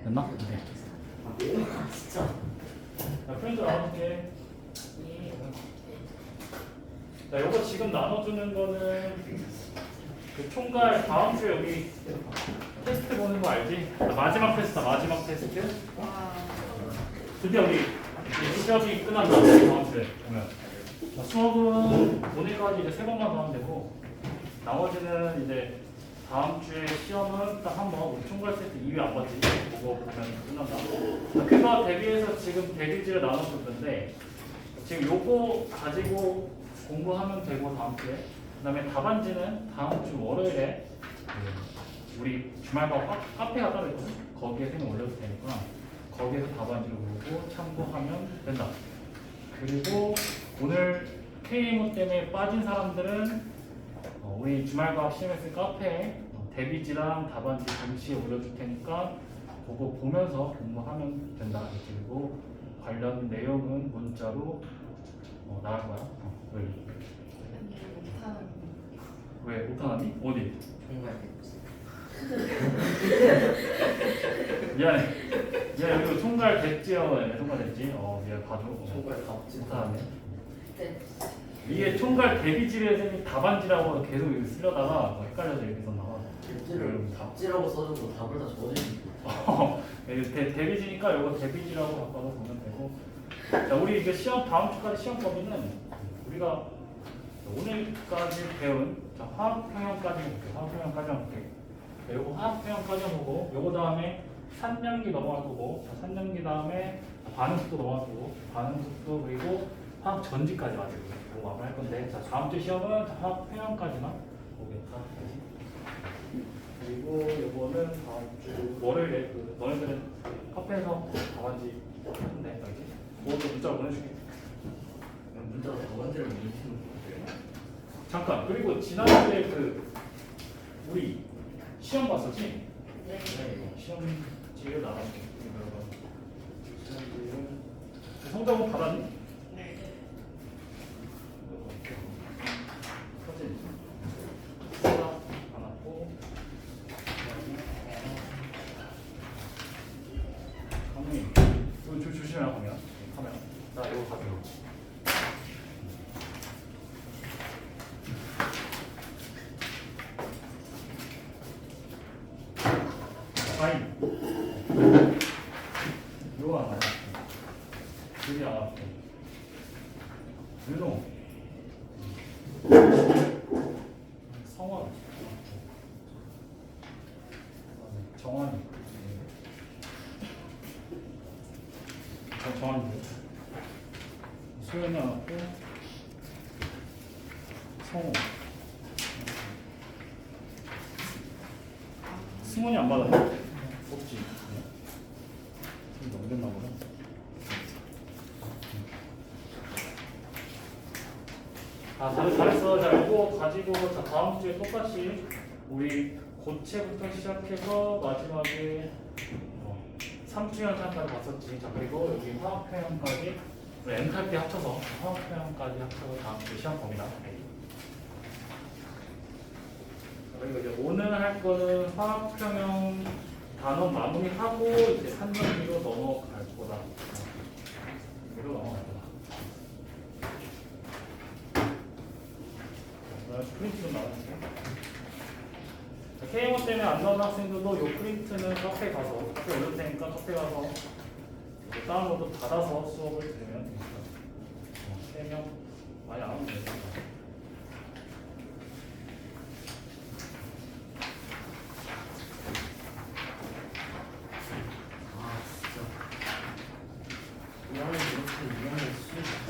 됐나? 네. 진짜. 자, 프렌드 나눠줄게. 자, 요거 지금 나눠주는 거는 그 총괄 다음 주에 여기 테스트 보는 거 알지? 마지막 테스트다, 마지막 테스트. 드디어 우리 시험이 끝난다, 다음 주에 보면. 자, 수업은 오늘까지 이제 3번만 더 하면 되고, 나머지는 이제 다음 주에 시험은 딱 한 번, 우리 총괄 테스트 2회 안 봤지? 그거 보면 끝난다. 자, 그거 대비해서 지금 대비지를 나눠줄 건데, 지금 요거 가지고 공부하면 되고 다음 주에. 그 다음에 답안지는 다음 주 월요일에 우리 주말과 카페가 따로 있거든. 거기에 생 올려도 되니까 거기에서 답안지를 보고 참고하면 된다. 그리고 오늘 KMO 때문에 빠진 사람들은 우리 주말과 CMS 카페에 데비지랑 답안지 동시에 올려줄 테니까 그거 보면서 공부하면 된다. 그리고 관련 내용은 문자로 나갈 거야. 왜 못하니? 어디? 미안해. 미안해. 이거 총괄 됐지요? 총괄 됐지? 미안 봐줘. 총괄 답지. 못하네. 이게 총괄 데비지를 선생님이 답안지라고 계속 이거 쓰려다가 헷갈려서 이렇게 썼나 봐. 답지라고 써줘도 답을 다 적어주지. 데비지니까 이거 데비지라고 바꿔서 보면 되고. 자, 우리 이게 시험 다음 주까지 시험 범위는 우리가 오늘까지 배운 화학 평형까지 볼게요. 화학 평형까지 볼게요. 요거 화학 평형까지 보고 요거 다음에 산량기 넘어갈 거고, 자, 산량기 다음에 반응속도 넘어갈 거고, 반응속도 그리고 화학 전지까지 가지고 요거 마무리할 건데, 자, 다음 주 시험은 화학 평형까지만 보겠다. 그리고 요거는 다음 주 월요일에 너네들은 카페에서 답안지 하는데 알지? 그것도 문자로 보내줄게. 문자로 답안지를 못 읽히는 거예요? 잠깐. 그리고 지난주에 우리 시험 봤었지? 네. 시험지를 나갈게. 시험지를 성적은 받았니? 네. 사진. 수학 받았고. 감독님, 이거 조심해라 보면 카메라. 자, 이거 가져요. 파인. 요거 하나. 둘이 하나. 윤호. 성원. 정환이. 정환이. 소연이 하나. 성호. 승원이 안 받았네? 없지. 좀 넘겼나 보다. 잘했어. 자, 이거 가지고 자, 다음 주에 똑같이 우리 고체부터 시작해서 마지막에 3주 현상까지 봤었지. 자, 그리고 여기 화학표현까지 우리 엔탈피 합쳐서 화학표현까지 합쳐서 다음 주 시험 범위다. 그리고 이제 오늘 할 거는 화학평형 단원 마무리하고 이제 산전기로 넘어갈 거다. 이로 넘어갈 거다. 프린트 좀 나눠줄게. KMO 때문에 안 나온 학생들도 이 프린트는 카페 가서 카페 올릴 테니까 카페 가서 다운로드 받아서 수업을 들으면 됩니다. 3명 많이 안 오면 됩니다.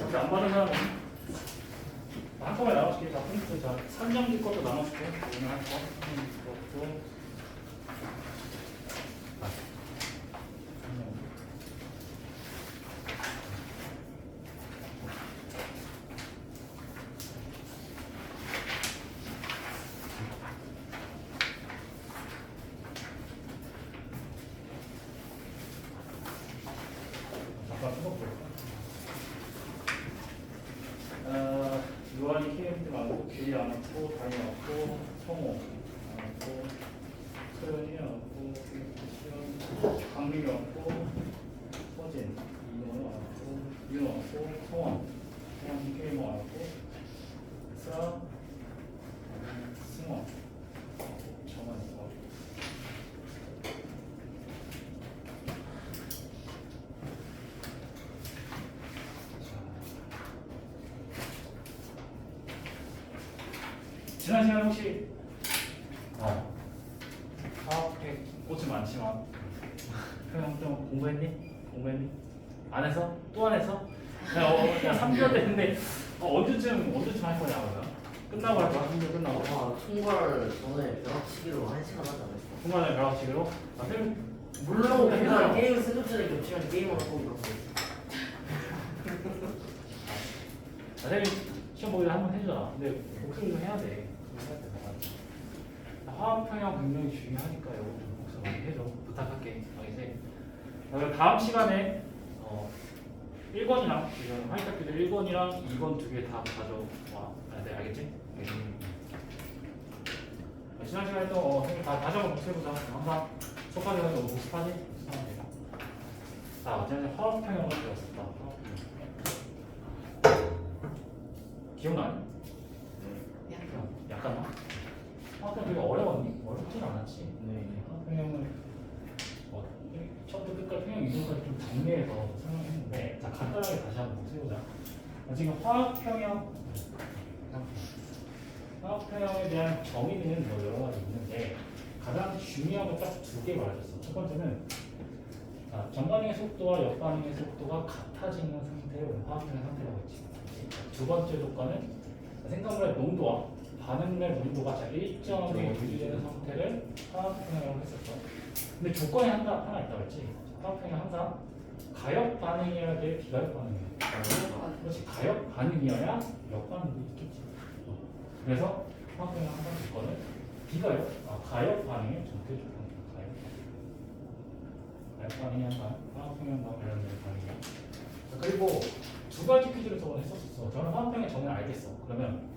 여기 안 받은 사람은 한꺼번에 나눠줄게. 자, 프린트. 자, 3년기 것도 나눠줄게. 오늘 할 거. 그것도. 잠깐 써볼까? 요한이 KMT 많고 길이 안 왔고 다이 왔고 성호 강림이 왔고 서진, 이노는 왔고 윤 왔고 성원, 김케이모 왔고 스라, 승원, 정원 왔고. 지난 시간에 혹시 사업에 꽃이 많지만 그냥 좀 공부했니? 안 해서? 또 안 해서? 야 3개월 됐는데 언제쯤 할 거냐 그러면? 끝나고 할 거야? 3개월 끝나고? 총괄 전에 벼락치기로 1시간 하지 않았어? 중간에 벼락치기로? 물론 그냥 게임 승급전에 겹치면 게임을 하고 이런 거 선생님 시험 보기 전에 한번 해주잖아. 근데 복습 좀 해야 돼. 화학평형 굉장히 중요하니까 이거 좀 복습 많이 해줘. 부탁할게. 알겠지? 그리고 다음 시간에 1권이랑 지금 화이트학교도 1권이랑 2권 두 개 다 가져와. 네, 알겠지? 지난 시간에 또 선생님 다시 한번 복습해보자. 항상 속하게 하는 거 복습하지? 복습하면 돼요. 자, 어쨌든 화학평형을 배웠었다. 기억나니? 약간 나? 화학평형 되게 어려웠니? 어렵진 않았지? 네. 화학평형은 처음부터 끝까지 평형 이론까지 좀 정리해서 설명했는데 자 간단하게 다시 한번 해보자. 지금 화학평형에 대한 정의는 뭐 여러 가지 있는데 가장 중요한 건 딱 두 개 말해줬어. 첫 번째는 전반응의 속도와 역반응의 속도가 같아지는 상태를 화학평형 상태라고 했지. 두 번째 조건은 생성물의 농도와 반응물의 농도가 일정하게 유지되는 상태를 화학평형이라고 했었어. 근데 조건이 하나 있다고 했지. 화학평형 항상 가역 반응이어야 돼, 비가역 반응이어야 돼. 그렇지, 가역 반응이어야 역반응도 있겠지. 그래서 화학평형 항상 조건은 가역 반응의 전체 조건이야. 가역 반응이 항상 화학평형과 관련된 반응이야. 그리고 두 가지 퀴즈를 저번에 했었어. 저는 화학평형의 정의를 알겠어. 그러면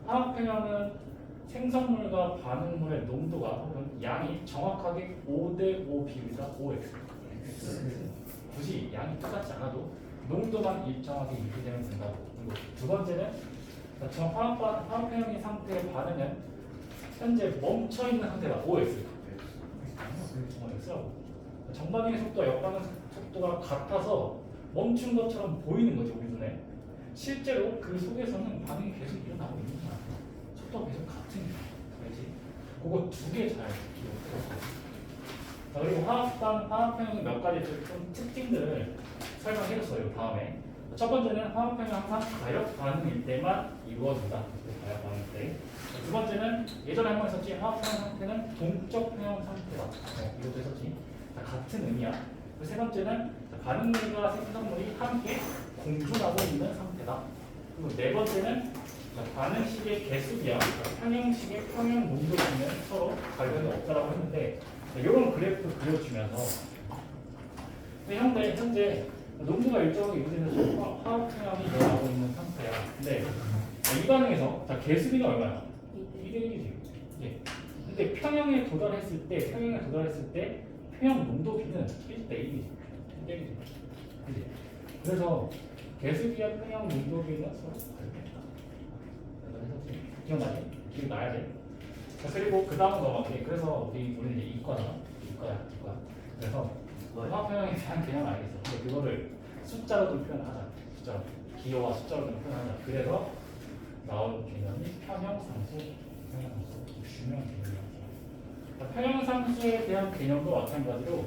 화학평형은 생성물과 반응물의 농도가 혹은 양이 정확하게 5대5 비율이다. 5x. 굳이 양이 똑같지 않아도 농도만 일정하게 유지되면 된다고. 그리고 두 번째는 화학평형의 상태의 반응은 현재 멈춰있는 상태다. 5x. 정반응의 속도와 역반응 속도가 같아서 멈춘 것처럼 보이는 거죠, 우리 눈에. 실제로 그 속에서는 반응이 계속 일어나고 있는 거야. 속도가 계속 같은 거야. 알지? 그거 두 개 잘 기억해. 그리고 화학평형의 몇 가지 좀 특징들을 설명해줬어요, 다음에. 첫 번째는 화학평형은 항상 가역 반응일 때만 이루어진다. 가역 반응일 때. 두 번째는 예전에 한번 했었지. 화학평형 상태는 동적 평형 상태다. 이것도 했었지. 같은 의미야. 세 번째는 반응물과 생성물이 함께 공존하고 있는 상태다. 그리고 네 번째는 반응식의 개수비와 평형식의 평형 농도비는 서로 관련이 없다라고 했는데 이런 그래프를 그려주면서 현재 농도가 일정하게 유지돼서 화학평형이 일어나고 있는 상태야. 근데 이 반응에서 개수비는 얼마야? 2대1이지. 근데 평형에 도달했을 때 평형 농도비는 1대1이지. 그치? 그래서 개수비와 평형 농도비는 서로 관련있다. 기억나지? 기억나야 돼. 자, 그리고 그 다음 넘어갈게. 그래서 우리는 이제 이과잖아. 이과야. 그래서 화학평형에 대한 개념 알겠어. 근데 그거를 숫자로 좀 표현하자. 숫자로. 기호와 숫자로 좀 표현하자. 그래서 나온 개념이 평형상수. 중요한 개념이야. 평형상수에 대한 개념도 마찬가지로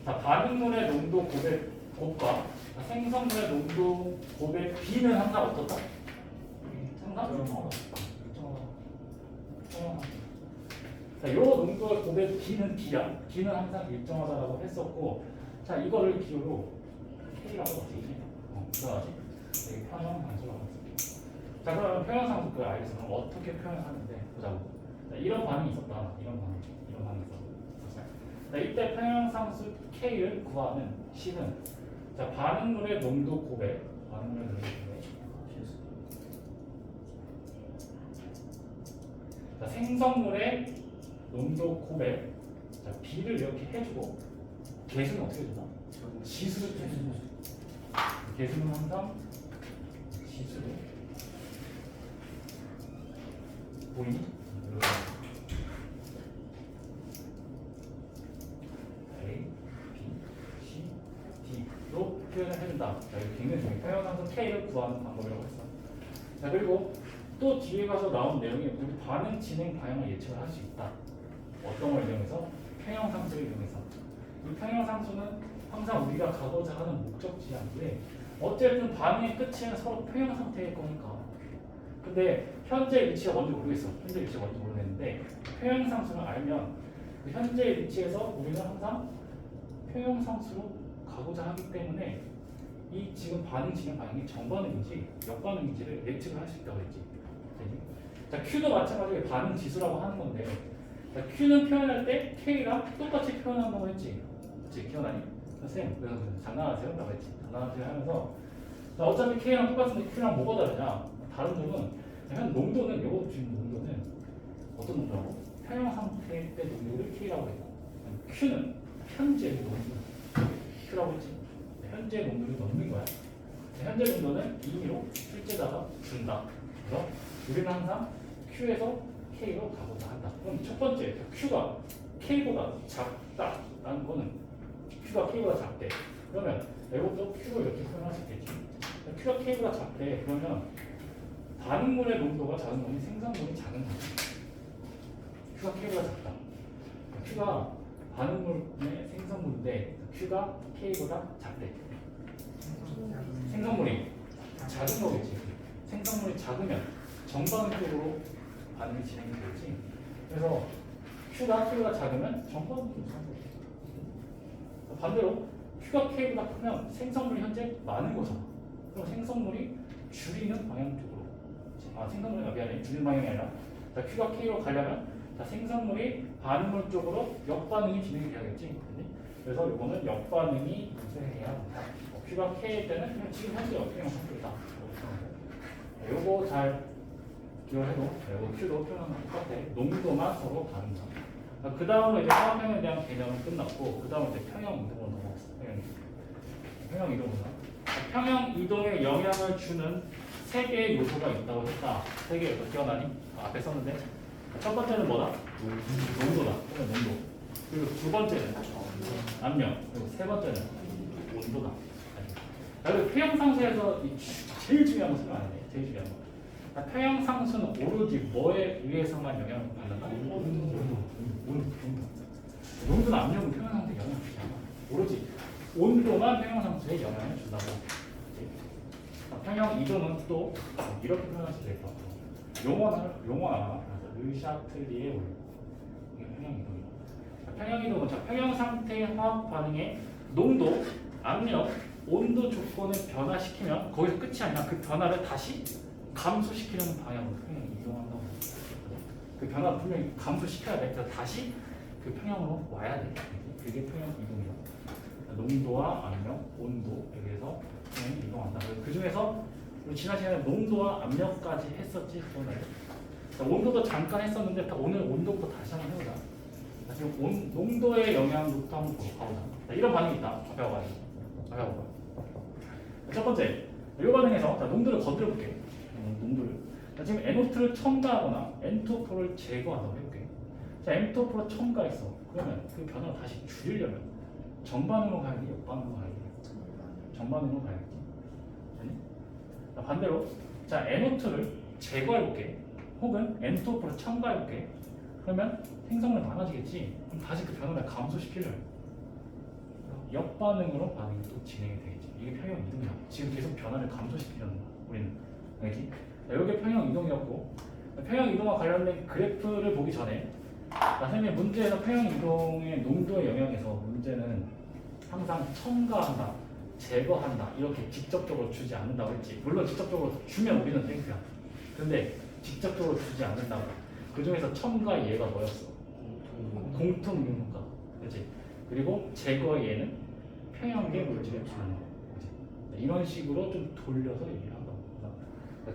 반응물의 농도 곱과 생성물의 농도 곱의 비는 항상 어떻다? 항상 일정하다. 이 농도의 곱의 비는 B야. B는 항상 일정하다라고 했었고, 자 이거를 기호로 K라고 바뀌지. 들어가지? 이게 평형상수라고 했어. 자 그러면 평형상수 그걸 알겠어. 그럼 어떻게 표현하는데 보자고. 자, 이런 반응이 있었다. 이런 반응이 있었어. 자, 이때 평형상수 K를 구하는 C는 반응물의 농도 곱에 생성물의 농도 곱에 B를 이렇게 해주고 개수는 어떻게 되나? 지수를 재는 개수는 항상 지수로 보이니? A, B, C, D로 표현을 해준다. 자, 이거 굉장히 중요해. 평형상수 K를 구하는 방법이라고 했어. 자, 그리고 또 뒤에 가서 나온 내용이 우리 반응 진행 방향을 예측을 할 수 있다. 어떤 걸 이용해서? 평형상수를 이용해서. 이 평형상수는 항상 우리가 가고자 하는 목적지인데 어쨌든 반응의 끝은 서로 평형 상태일 거니까. 근데 현재 위치가 뭔지 모르겠어. 현재 위치가 뭔지 모르겠는데 평형상수를 알면 그 현재 위치에서 우리는 항상 평형상수로 가고자 하기 때문에 이 지금 반응 진행 방향이 정반응인지 역반응인지를 예측을 할 수 있다고 했지. 되지? 자, Q도 마찬가지로 반응 지수라고 하는 건데 자, Q는 표현할 때 K랑 똑같이 표현한다고 했지. 그치? 기억나니? 선생님, 그래서 장난하세요? 라고 했지. 장난하세요 하면서 자, 어차피 K랑 똑같은데 Q랑 뭐가 다르냐? 다른 점은 현 농도는 요거 지금 농도는 어떤 농도라고? 평형 상태일 때 농도를 K라고 했고 Q는 현재 농도 Q라고 했지. 현재 농도를 넣는 거야. 현재 농도는 임의로 실제다가 준다. 그래서 우리는 항상 Q에서 K로 가고자 한다. 그럼 첫 번째 Q가 K보다 작다라는 거는 Q가 K보다 작대. 그러면 이것도 Q로 이렇게 표현할 수 있겠지. Q가 K보다 작대. 그러면 반응물의 농도가 작은 거니 생산물이 작은 거니. Q가 K보다 작다. Q가 반응물의 생산물인데 Q가 K보다 작대. 생산물이 작은 거겠지. 생산물이 작으면 정반응적으로 반응이 진행이 되지. 그래서 Q가 K보다 작으면 정반응적으로 사는 거지. 반대로 Q가 K보다 크면 생성물이 현재 많은 거잖아. 그럼 생성물이 줄이는 방향 쪽으로. 생성물이 미안해. 줄이는 방향이 아니라 자, Q가 K로 가려면 자, 생성물이 반응물 쪽으로 역반응이 진행이 돼야겠지. 그래서 이거는 역반응이 발생해야 한다. Q가 K일 때는 그냥 지금 현재 역반응 상태다. 요거 잘 기억해도 요거 Q도 표현하는 똑같아. 농도만 서로 다른다. 그 다음으로 이제 화학평형에 대한 개념은 끝났고 그 다음에 이제 평형 이동으로 넘어갔어. 평형 이동으로. 평형 이동에 영향을 주는 세 개의 요소가 있다고 했다. 세 개의 요소 기억나니? 앞에 썼는데 첫 번째는 뭐다? 농도다. 농도. 그리고 두 번째는 압력. 그리고 세 번째는 온도다. 그리고 평형상수에서 제일 중요한 거 설명 안 해. 제일 중요한 거. 평형상수는 오로지 뭐에 의해서만 영향을 받는다? 온도. 농도는 압력은 평형상수에 영향을 주지 않아. 오로지 온도만 평형상수에 영향을 준다고. 평형 이동은 또 이렇게 표현할 수도 있고 용어 하나 르샤틀리에 올려. 이게 평형 이동이야. 평형 이동은 평형 상태의 화학 반응의 농도, 압력, 온도 조건을 변화시키면 거기서 끝이 아니라 그 변화를 다시 감소시키려는 방향으로 평형 이동한다고. 그 변화를 분명히 감소시켜야 돼. 그래서 다시 그 평형으로 와야 돼. 그게 평형 이동이야. 농도와 압력, 온도에 의해서 평형이 이동한다. 그 중에서 우리 지난 시간에 농도와 압력까지 했었지. 기억나요? 온도도 잠깐 했었는데 오늘 온도부터 다시 한번 해보자. 지금 농도의 영향부터 한번 가보자. 이런 반응이 있다. 앞에 와봐. 첫 번째, 이 반응에서 농도를 건드려 볼게. 농도를. 지금 NO2를 첨가하거나 N2O4를 제거한다고 해볼게. 자, N2O4를 첨가했어. 그러면 그 변화를 다시 줄이려면 정반응으로 가야지, 역반응으로 가야지. 정반응으로 가야지. 자, 반대로, 자, NO2를 제거해볼게. 혹은 N2O4를 첨가해볼게. 그러면 생성물이 많아지겠지. 그럼 다시 그 변화를 감소시키려면 역반응으로 반응이 또 진행이 되겠지. 이게 평형 이동이야. 지금 계속 변화를 감소시키려는 거야. 우리는. 알겠지? 이게 평형 이동이었고, 평형 이동과 관련된 그래프를 보기 전에 선생님 문제에서 평형 이동의 농도에 영향해서 문제는 항상 첨가한다, 제거한다 이렇게 직접적으로 주지 않는다고 했지. 물론 직접적으로 주면 우리는 땡큐야. 근데 직접적으로 주지 않는다고. 그 중에서 첨가의 예가 뭐였어? 공통 이용효과. 그렇지? 그리고 제거의 예는 평형계 물질을 주는 거. 이런 식으로 좀 돌려서 얘기를 한다고.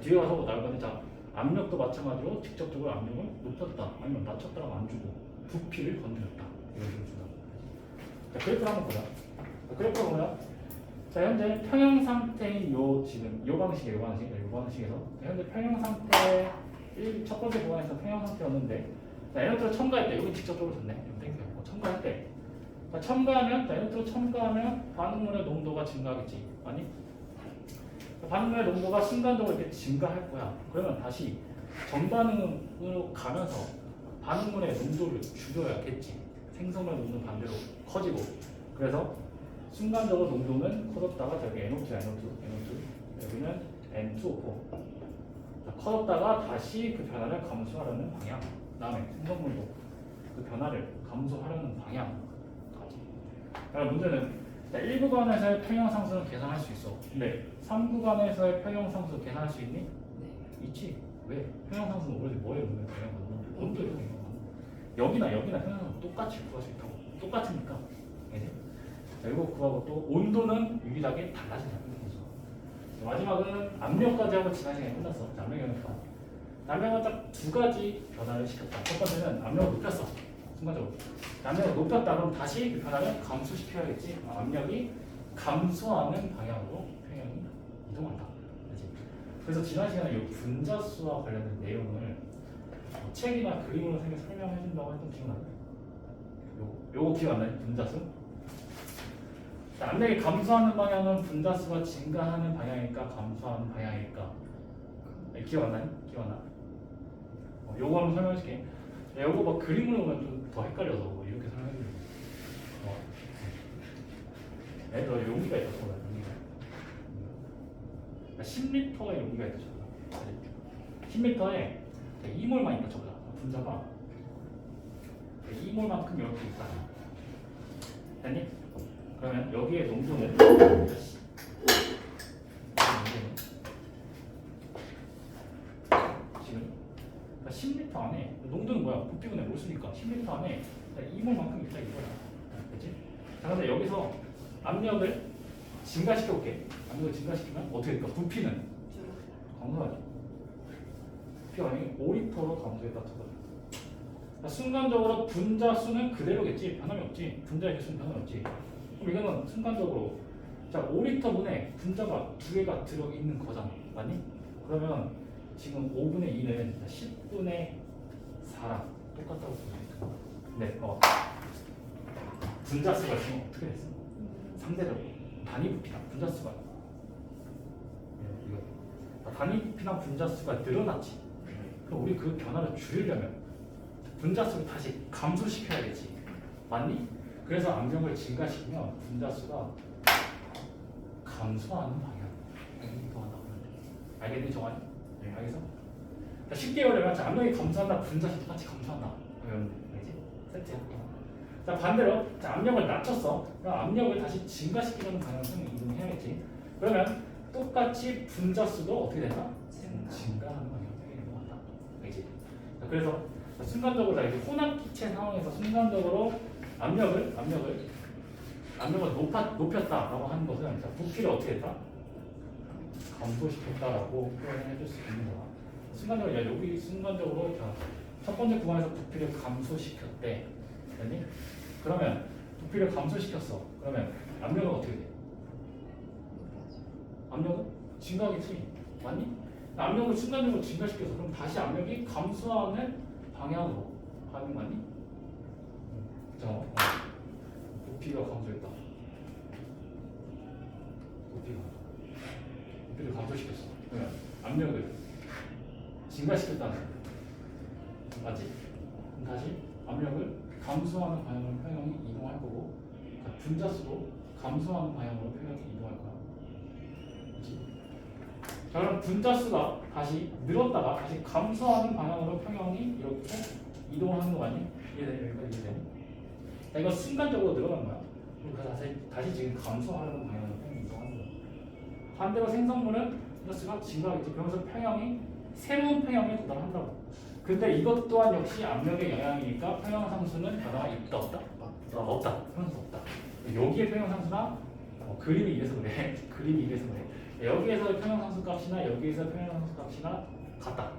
뒤에 가서 나올 건데, 자, 압력도 마찬가지로 직접적으로 압력을 높였다, 아니면 낮췄다라고 안 주고 부피를 건드렸다. 이런 식으로 준다. 자, 그래프를 한번 보자. 자, 그래프 보면 자, 현재 평형 상태인 요 지금 요 방식에서 자, 현재 평형 상태 첫 번째 구간에서 평형 상태였는데 자, 에너트로 첨가할 때 여기 직접적으로 줬네. 이거 땡겨요. 첨가할 때 자, 첨가하면 자, 에너트로 첨가하면 반응물의 농도가 증가하겠지. 아니? 반응물의 농도가 순간적으로 이렇게 증가할 거야. 그러면 다시 정반응으로 가면서 반응물의 농도를 줄여야겠지. 생성물 농도는 반대로 커지고. 그래서 순간적으로 농도는 커졌다가 저기 NO2, 여기는 N2O4. 커졌다가 다시 그 변화를 감소하려는 방향. 그다음에 생성물도 그 변화를 감소하려는 방향. 그러니까 문제는 1구간에서의 평형 상수는 계산할 수 있어. 근데 3구간에서의 평형 상수 계산할 수 있니? 있지. 왜? 평형 상수는 원래 뭐예요? 온도예요. 여기나 평형 상수 똑같이 구할 수 있다고. 똑같으니까. 이제 이거 구하고 또 온도는 유일하게 달라지는 거죠. 마지막은 압력까지 하고 지난 시간에 끝났어. 압력이니까. 압력은 딱 두 가지 변화를 시켰다. 첫 번째는 압력을 높였어. 순간적으로. 압력을 높였다 그럼 다시 그 변화를 감소시켜야겠지. 압력이 감소하는 방향으로 평형이 이동한다. 그렇지? 그래서 지난 시간에 이 분자수와 관련된 내용을 책이나 그림으로 설명해 준다고 했던 기억나요? 요거 기억 안 나요? 분자수? 압력이 감소하는 방향은 분자수가 증가하는 방향일까 감소하는 방향일까? 기억 안 나요? 기억 안 나? 요거 한번 설명해 줄게. 요거 막 그림으로 보면 좀 더 헷갈려서 뭐 이렇게 설명해 주려고. 얘들 용기가 있다. 용기가. 10m의 용기가 있다. 10m에 2몰만 있다. 저보다 분자가 2몰만큼 이렇게 있다. 됐니? 그러면 여기에 농도는 지금 10m 안에 농도는 뭐야? 부피분의 몰수니까 10m 안에 2몰만큼 있다 이거야. 그렇지? 자, 근데 여기서 압력을 증가시켜 볼게. 압력을 증가시키면 어떻게 될까? 부피는 감소하지. 부피가 아니 5리터로 감소했다 쳐봐. 순간적으로 분자 수는 그대로겠지. 변함이 없지. 분자의 개수는 변함이 없지. 그럼 이거는 순간적으로 자 5리터 분에 분자가 두 개가 들어있는 거잖아. 맞니? 그러면 지금 5분의 2는 10분의 4랑 똑같다고 볼 수 있어. 네, 분자 수가 지금 어떻게 됐어? 상대적으로 단위 부피랑 분자 수가 이거 단위 부피랑 분자 수가 늘어났지. 그럼 우리 그 변화를 줄이려면 분자 수를 다시 감소시켜야겠지. 맞니? 그래서 압력을 증가시키면 분자 수가 감소하는 방향 이동한다고 하면 돼. 알겠니, 정환이? 네, 알겠어? 자, 쉽게 말하면 압력이 감소한다, 분자 수도 같이 감소한다. 그러면 알지? 세트야. 자, 반대로 자, 압력을 낮췄어. 그럼 압력을 다시 증가시키려는 방향으로 이동해야겠지. 그러면 똑같이 분자 수도 어떻게 된다? 증가하는 방향으로 이동한다. 알지? 자, 그래서 순간적으로 이제 혼합기체 상황에서 순간적으로 압력을 높였다라고 하는 것은 부피를 어떻게 했다? 감소시켰다라고 표현을 해줄 수 있는 거야. 순간적으로 여기 순간적으로 첫 번째 구간에서 부피를 감소시켰대. 됐니? 그러면 부피를 감소시켰어. 그러면 압력은 어떻게 돼? 압력은 증가하겠지. 맞니? 압력을 순간적으로 증가시켜서 그럼 다시 압력이 감소하는 방향으로 가는 거 맞니? 자, 부피가 감소했다. 부피를 감소시켰어. 그러면 압력을 증가시켰다는 거야. 맞지? 그럼 다시 압력을 감소하는 방향으로 평형이 이동할 거고 분자수도 감소하는 방향으로 평형이 이동할 거야. 그렇지? 자, 그럼 분자수가 다시 늘었다가 다시 감소하는 방향으로 평형이 이렇게 이동하는 거 맞니? 이해되니? 자, 이거 순간적으로 늘어난 거야. 그래서 다시 지금 감소하는 방향으로 평형이 이동하는 거야. 반대로 생성물은 분자수가 증가하겠지. 그러면서 평형이 새로운 평형에 도달한다고. 근데 이것 또한 역시 압력의 영향이니까 평형 상수는 변화가 있다 없다? 없다. 평형 상수 없다. 여기에 평형 상수나 그림이 이래서 그래. 그림이 이래서 그래. 여기에서 평형 상수 값이나 여기에서 평형 상수 값이나 같다.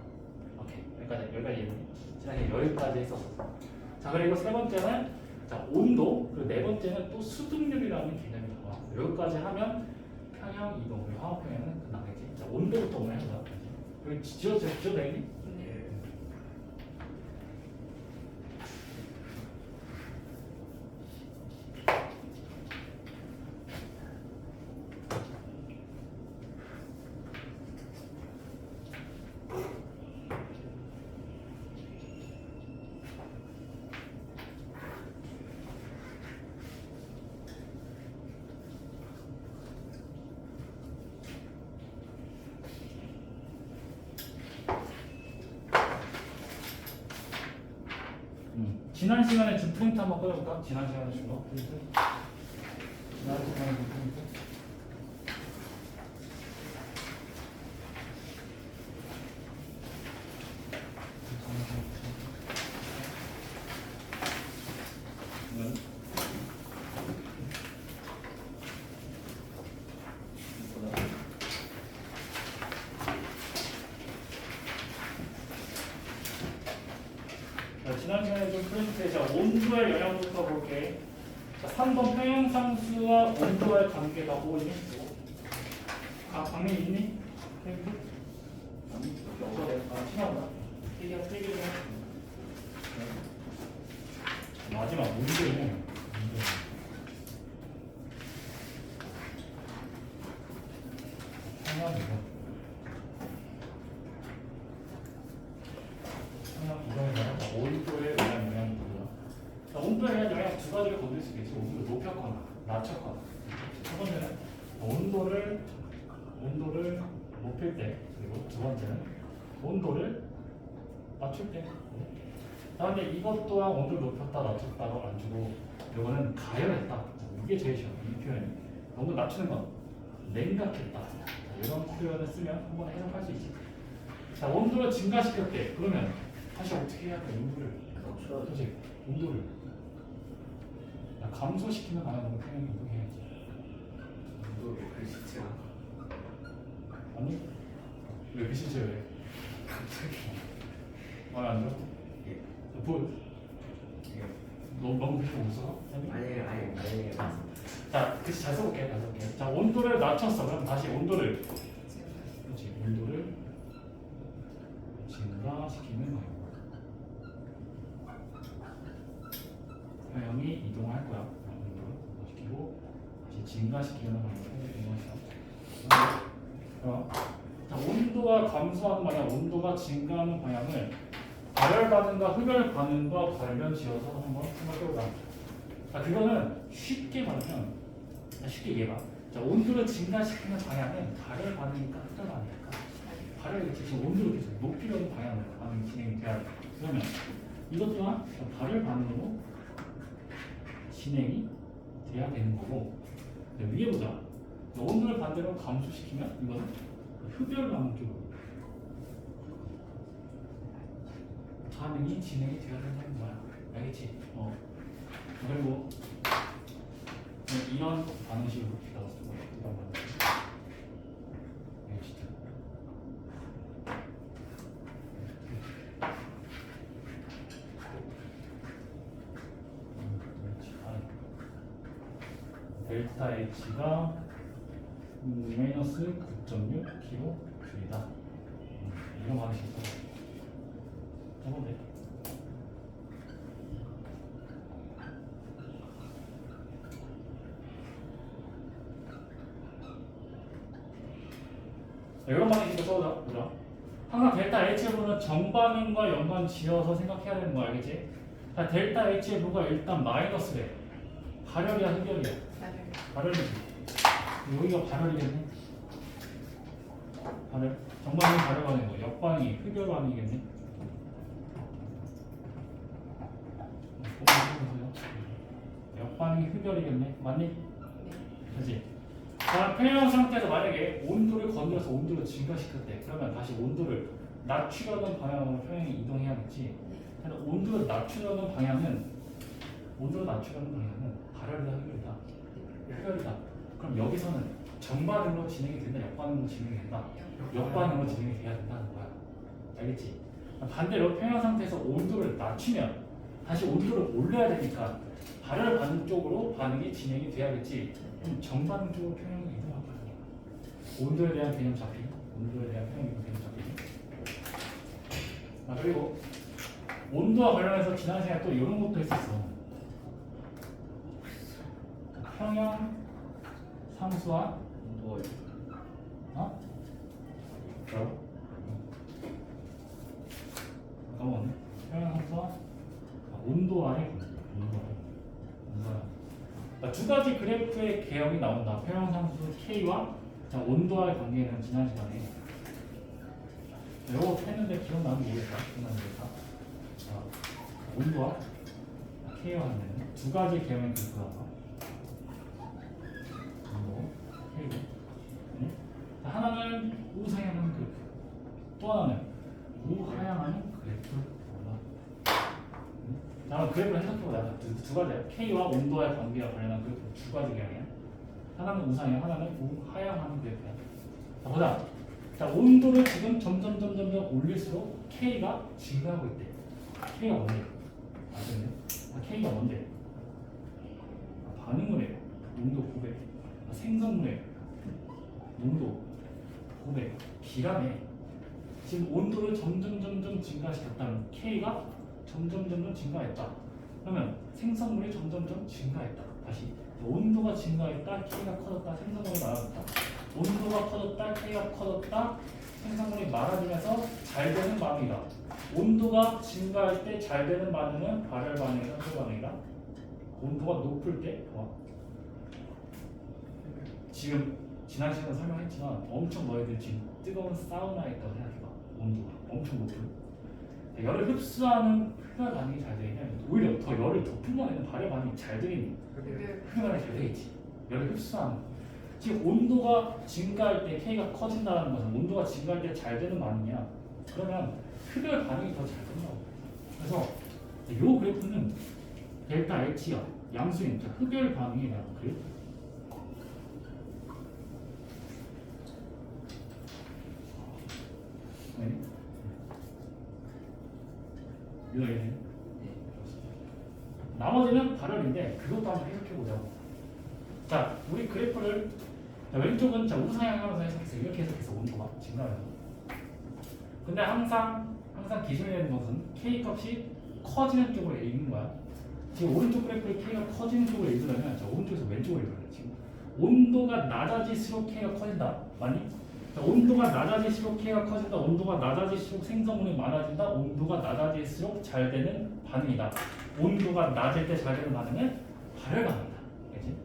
오케이. 여기까지 이해되니? 지난해 여기까지 했었어. 자, 그리고 세 번째는 자, 온도. 그리고 네 번째는 또 수득률이라는 개념이 나와. 여기까지 하면 평형 이동, 그리고 화학 평형은 끝나겠지. 자, 온도부터 오늘 해보자. 여기 지워져 되니? 예. 지난 시간에 준 프린트 한번 꺼내볼까? 지난 시간에 준 거. 프린트. 지난 시간에 준 프린트. 지난 시간에 좀 프린트에 자, 온도의 영향부터 볼게. 자, 3번 평형상수와 온도의 관계가 뭐니? 강민 있니? 프린트? 아, 시간다. 필기 좀 마지막 문제. 평형이고. 온도에 의한 영향이고요. 온도에 의한 영향 두 가지를 건들 수 있겠지. 온도를 높였거나 낮췄거나. 첫 번째는 온도를 높일 때, 그리고 두 번째는 온도를 낮출 때. 그다음에 이것 또한 온도를 높였다 낮췄다로 안 주고 이거는 가열했다. 이게 제일 쉬워. 이 표현이. 온도 낮추는 건 냉각했다. 이런 표현을 쓰면 한번 해석할 수 있지. 자, 온도를 증가시켰대. 그러면 다시 어떻게 해야 돼? 온도를 그렇지. 온도를 감소시키는 방향으로 평형이 이동해야지. 온도를 글씨체가 아니? 왜 글씨체 왜? 갑자기. 말안 들어? 예. 뭐? 예. 너무 글씨 못 써? 아니에요. 자, 글씨 잘 써볼게. 자, 온도를 낮췄어. 그럼 다시 온도를 그렇지. 온도를 증가시키는 방향. 평형이 이동할 거야. 시키고 다시 증가시키는 방향으로 이동하시죠. 자, 온도가 감소하는 방향, 온도가 증가하는 방향을 발열 반응과 흡열 반응과 관련지어서 한번 생각해보자. 자, 그거는 쉽게 말하면 쉽게 얘기해봐. 자, 온도를 증가시키는 방향은 발열 반응이니까 흡열 반응이니까 발열이 지금 온도를 계속 높이려는 방향으로 반응이 진행이 돼야 돼. 그러면 이것 또한 발열 반응으로 진행이 돼야 되는 거고. 위에 보자. 온도를 반대로 감소시키면 이거는 흡열 반응 쪽으로 반응이 진행이 돼야 된다는 거야. 알겠지? 그리고 이런 반응식으로 나왔을 거야. 이런 반응식. 알겠지? 델타 H가 마이너스 9.6 kJ다. 이런 방식이 해보면 이런 방식으로 써보자. 항상 델타 H분은 정반응과 연관 지어서 생각해야 되는 거 알겠지? 자, 델타 H분가 일단 마이너스래. 발열이야 흡열이야? 발열이지. 여기가 발열이겠네. 발열. 정반응 발열 반응이고 역반응이 흡열 반응이겠네. 역반응이 흡열이겠네. 맞니? 그렇지. 자, 평형 상태에서 만약에 온도를 건드려서 온도를 증가시켰대. 그러면 다시 온도를 낮추려는 방향으로 평형이 이동해야겠지. 근데 온도를 낮추려는 방향은 발열이다 흡열이다. 흡열이다. 그럼 여기서는 정반응으로 진행이 된다, 역반응으로 진행이 된다. 역반응으로 진행이 돼야 된다는 거야. 알겠지? 반대로 평형 상태에서 온도를 낮추면 다시 온도를 올려야 되니까 발열 반응 쪽으로 반응이 진행이 돼야겠지. 그럼 정반응 쪽으로 평형이 이동할 거야. 온도에 대한 개념 잡히고, 온도에 대한 평형 이동 개념 잡히고. 그리고 온도와 관련해서 지난 시간에 또 이런 것도 했었어. 평형 상수와 뭐 어? 뭐라고? 까먹었네. 평형 상수와 온도와의 관계. 온도와. 두 가지 그래프의 개형이 나온다. 평형 상수 K와 온도와의 관계는 지난 시간에 이거 했는데 기억나는 모르겠다. 온도와 K와 관계는 두 가지 개형의 그래프가 나와. 온도, K고. 하나는 우상향하는 그래프, 또 하나는 우하향하는 그래프. 다음 그래프를 해석해보자. 두 가지야. K와 온도와의 관계와 관련한 그래프 두 가지 개형이야. 하나는 우상향, 하나는 우하향하는 그래프야. 자, 보자. 자, 온도를 지금 점점 올릴수록 K가 증가하고 있대. K가 뭔데? 맞겠네. K가 뭔데? 반응물의 농도 900. 생성물의 농도 900. 기간에 지금 온도를 점점 증가시켰다면 K가 점점 증가했다. 그러면 생성물이 점점 증가했다. 다시 온도가 증가했다, K가 커졌다, 생성물이 많아졌다. 온도가 커졌다, K가 커졌다, 생성물이 많아지면서 잘 되는 반응이다. 온도가 증가할 때 잘 되는 반응은 발열 반응이다, 흡열 반응이다. 온도가 높을 때 지금 지난 시간에 설명했지만 엄청 너희들 지금 뜨거운 사우나에 있다고 생각해봐. 온도가 엄청 높은. 열을 흡수하는 흡열 반응이 잘 되냐면 오히려 더 열을 더 뿜어내는 발열 반응이 잘 되겠니? 흡열 반응이 잘 되겠지. 열을 흡수하는. 지금 온도가 증가할 때 K가 커진다는 것은 온도가 증가할 때 잘 되는 반응이야. 그러면 흡열 반응이 더 잘 된다고. 그래서 이 그래프는 델타 H야. 양수인 흡열 반응이 나온 그래프. 네. 이해해? 나머지는 발열인데 그것도 한번 해석해보자고. 자, 우리 그래프를 왼쪽은 우상향하면서 해석했어. 이렇게 해석했어. 온도가 증가해서. 근데 항상 기준이 되는 것은 K 값이 커지는 쪽으로 읽는 거야. 지금 오른쪽 그래프를 K가 커지는 쪽으로 읽으려면 오른쪽에서 왼쪽으로 읽어야 돼. 지금 온도가 낮아질수록 K가 커진다. 맞니? 자, 온도가 낮아질수록 K가 커진다. 온도가 낮아질수록 생성물이 많아진다. 온도가 낮아질수록 잘 되는 반응이다. 온도가 낮을 때 잘 되는 반응은 발열 반응이다. 그치?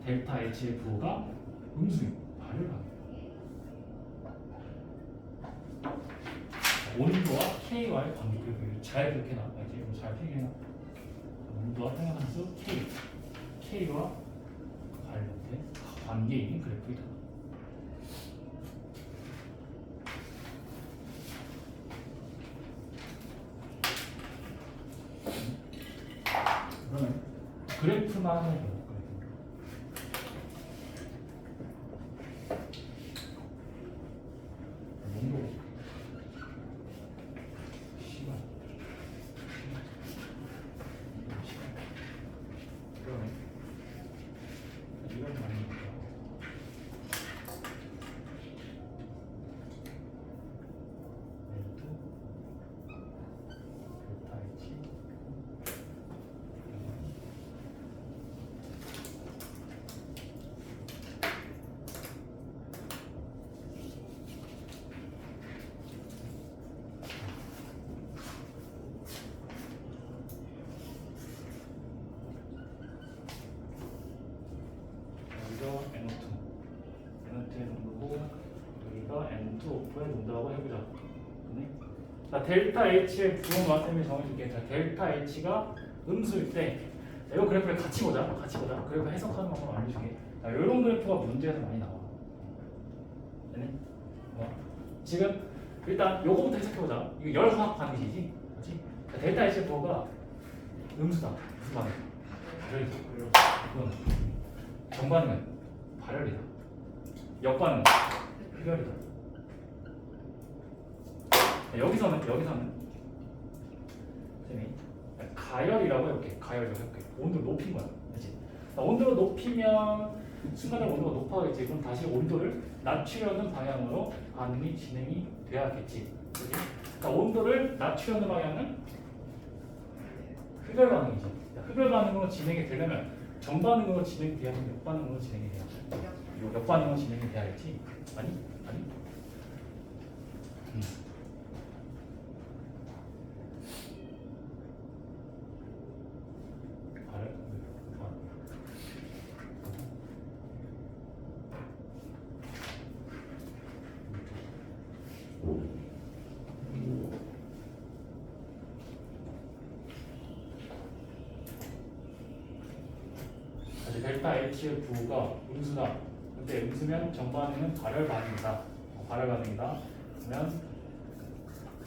델타 HFO가 음수인 발열 반응. 온도와 K와의 관계 그리고 잘 그렇게 나와야지. 잘 필기해놔. 온도와 평형함수 K와 관련된 관계인 그래프이다. 그러면 그래프만 해도 농도 시간 그러면 이런 말입니다. 델타 H 여기가 N2의 농도고 여기가 N2의 농도라고 해보자. 자, 델타 H의 부호 마쌤이 정해줄게. 자, 델타 H가 음수일 때 이 그래프를 같이 보자. 그래프 해석하는 방법 알려줄게. 자, 이런 그래프가 문제에서 많이 나와. 되네? 지금 일단 요거부터 해석해보자. 이거 열화학 반응이지, 그렇지? 자, 델타 H의 부호가 음수다. 무슨 반응? 발열이다. 그건 정반응은 발열이다. 역반응은 흡열이다. 여기서는 쌤이 가열이라고 해볼게. 가열이라고 해볼게. 온도를 높인 거야. 그렇지? 온도를 높이면 순간적으로 온도가 높아지겠지. 그럼 다시 온도를 낮추려는 방향으로 반응이 진행이 돼야겠지. 그렇지? 그러니까 온도를 낮추려는 방향은 흡열 반응이죠. 흡열 반응으로 진행이 되려면 정반응으로 진행이 돼야 하면 역반응으로 진행이 돼야 돼. 역반응으로 진행이 돼야겠지. 아니? 아니? 델타 HF가 음수다. 근데 음수면 정반응은 발열 반응이다. 발열 반응이다. 그러면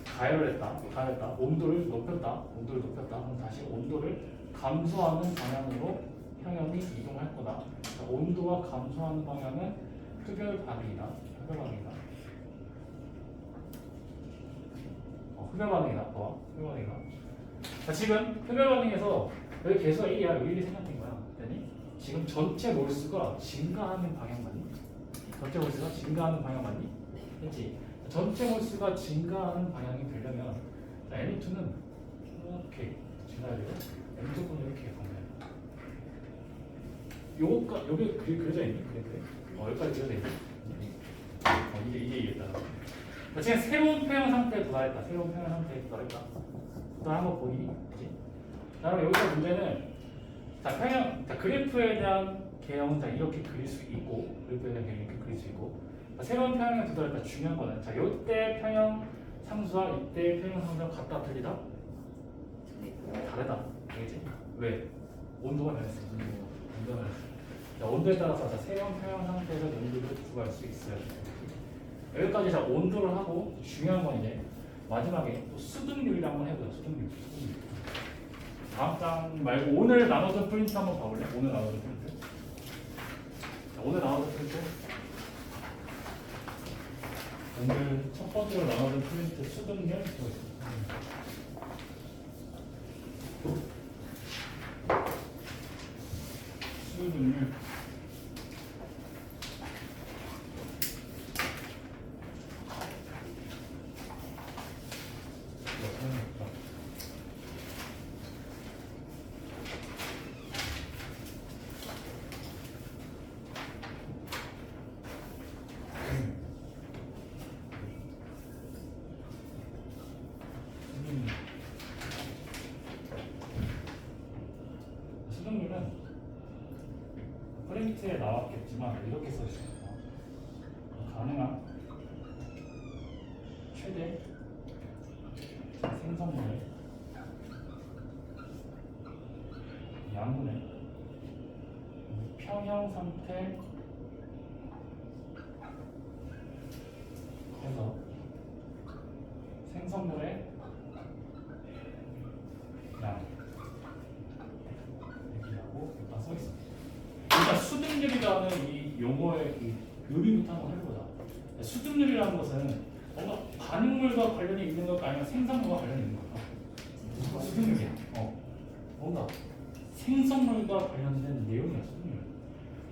가열했다. 온도를 높였다. 그럼 다시 온도를 감소하는 방향으로 평형이 이동할 거다. 그러니까 온도가 감소하는 방향은 흡열 반응이다. 흡열 반응이다. 흡열 반응이다. 자, 지금 흡열 반응에서 여기 개수가 1이야. 1이 생각된 거야. 그랬더니 지금 전체 몰수가 증가하는 방향 맞니? 전체 몰수가 증가하는 방향 맞니? 그렇지? 전체 몰수가 증가하는 방향이 되려면 N2는 이렇게 증가해야 되고 N2는 이렇게 가면 요거가 여기 그려져 있니? 그래. 여기까지 그려져 있니? 이제 이해했다. 지금 새로운 평형 상태에 도달했다. 도달한 거 보이니? 그렇지? 그다음에 여기서 문제는 자, 그래프에 대한 개형은 이렇게 그릴 수 있고, 새로운 평형에 도달했다. 중요한 거는 이때 평형 상수와 이때 평형 상수가 같다 틀리다? 다르다. 알겠지? 왜? 온도가 변했어. 온도에 따라서 새로운 평형 상태에서 온도를 구할 수 있어요. 여기까지 온도를 하고 중요한 건 이제 마지막에 또 수등률이랑 한번 해보자. 수등률. 다음 장 말고 오늘 나눠준 프린트 한번 봐볼래? 오늘 나눠준 프린트. 오늘 첫 번째로 나눠준 프린트 수등률 수등률 수등률은 프린트에 나왔겠지만 이렇게 써있습니다. 가능한 최대 생성물의 양분의 평형 상태 해서 생성물의 양 얘기하고 일단 써있습니다. 일단 수등률이라는 이 용어의 이 묘미부터 한번 해보자. 수등률이라는 것은 뭔가 반응물과 관련이 있는 것과 아니면 생성물과 관련이 있는 걸까? 수등률이야. 뭔가 생성물과 관련된 내용이야. 수등률.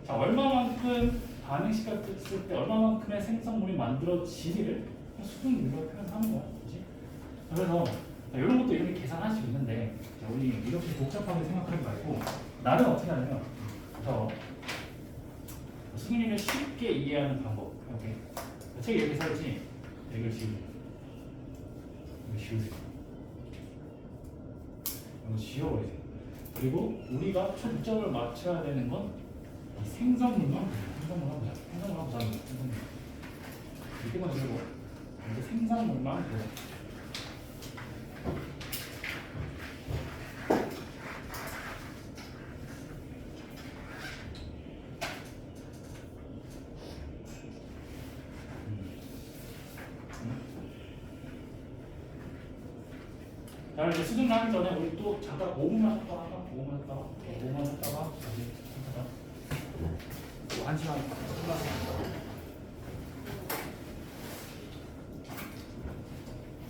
자, 얼마만큼 반응시켰을 때 얼마만큼의 생성물이 만들어지기를 수등률로 표현하는 거야. 그렇지? 그래서 이런 것도 이렇게 계산할 수 있는데 우리 이렇게 복잡하게 생각하지 말고 나는 어떻게 하냐면 수등률을 쉽게 이해하는 방법. 오케이. 책이 이렇게 써있지. 이걸 지우세요. 이거 지워버리세요. 그리고 우리가 초점을 맞춰야 되는 건 생성물만 보자. 생성물. 이때만 지우고 이제 생성물만 보자. 자, 이제 수능 하기 전에 우리 또 잠깐 5분만 했다가 다시 1시간 끝났습니다.